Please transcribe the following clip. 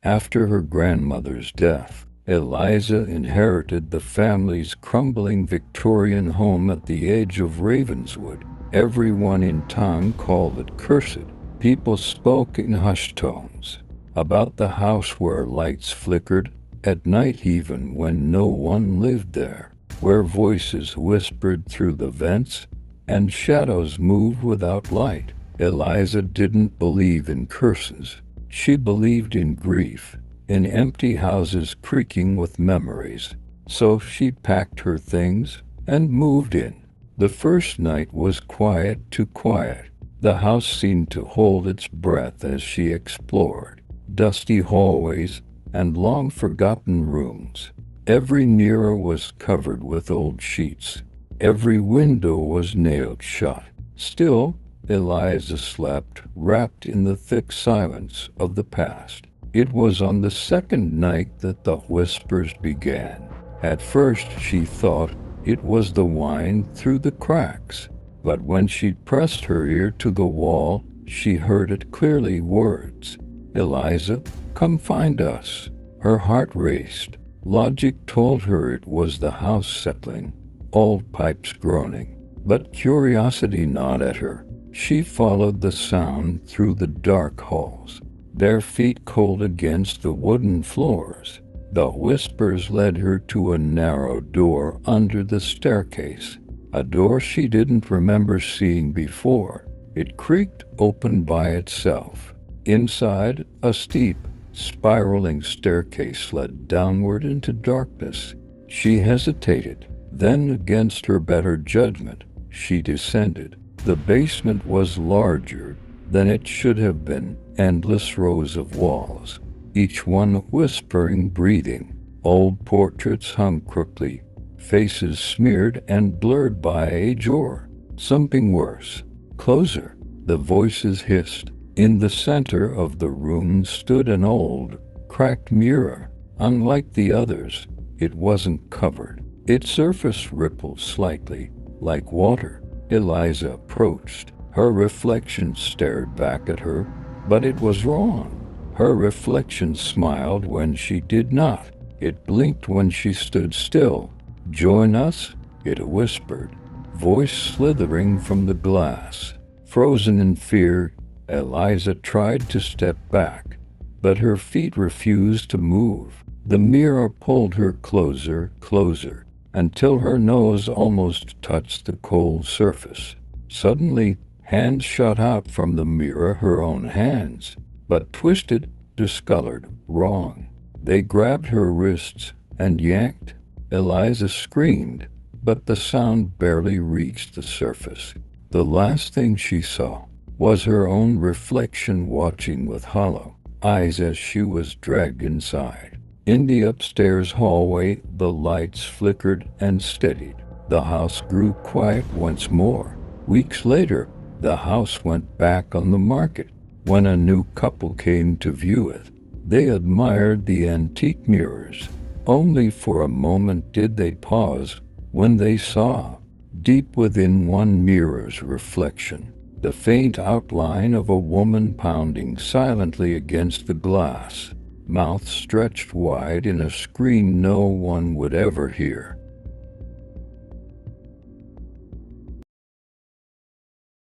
After her grandmother's death, Eliza inherited the family's crumbling Victorian home at the edge of Ravenswood. Everyone in town called it cursed. People spoke in hushed tones about the house where lights flickered at night even when no one lived there, where voices whispered through the vents and shadows moved without light. Eliza didn't believe in curses. She believed in grief, in empty houses creaking with memories. So she packed her things and moved in. The first night was quiet, too quiet. The house seemed to hold its breath as she explored dusty hallways and long-forgotten rooms. Every mirror was covered with old sheets. Every window was nailed shut. Still, Eliza slept, wrapped in the thick silence of the past. It was on the second night that the whispers began. At first she thought it was the wind through the cracks, but when she pressed her ear to the wall, she heard it clearly, words, "Eliza, come find us." Her heart raced. Logic told her it was the house settling, old pipes groaning, but curiosity gnawed at her. She followed the sound through the dark halls, bare feet cold against the wooden floors. The whispers led her to a narrow door under the staircase, a door she didn't remember seeing before. It creaked open by itself. Inside, a steep, spiraling staircase led downward into darkness. She hesitated. Then, against her better judgment, she descended. The basement was larger than it should have been. Endless rows of walls, each one whispering, breathing. Old portraits hung crookedly, faces smeared and blurred by age or something worse. Closer, the voices hissed. In the center of the room stood an old, cracked mirror. Unlike the others, it wasn't covered. Its surface rippled slightly, like water. Eliza approached. Her reflection stared back at her, but it was wrong. Her reflection smiled when she did not. It blinked when she stood still. "Join us," it whispered, voice slithering from the glass. Frozen in fear, Eliza tried to step back, but her feet refused to move. The mirror pulled her closer, closer, until her nose almost touched the cold surface. Suddenly, hands shot out from the mirror, her own hands, but twisted, discolored, wrong. They grabbed her wrists and yanked. Eliza screamed, but the sound barely reached the surface. The last thing she saw was her own reflection watching with hollow eyes as she was dragged inside. In the upstairs hallway, the lights flickered and steadied. The house grew quiet once more. Weeks later, the house went back on the market. When a new couple came to view it, they admired the antique mirrors. Only for a moment did they pause when they saw, deep within one mirror's reflection, the faint outline of a woman pounding silently against the glass, mouth stretched wide in a scream no one would ever hear.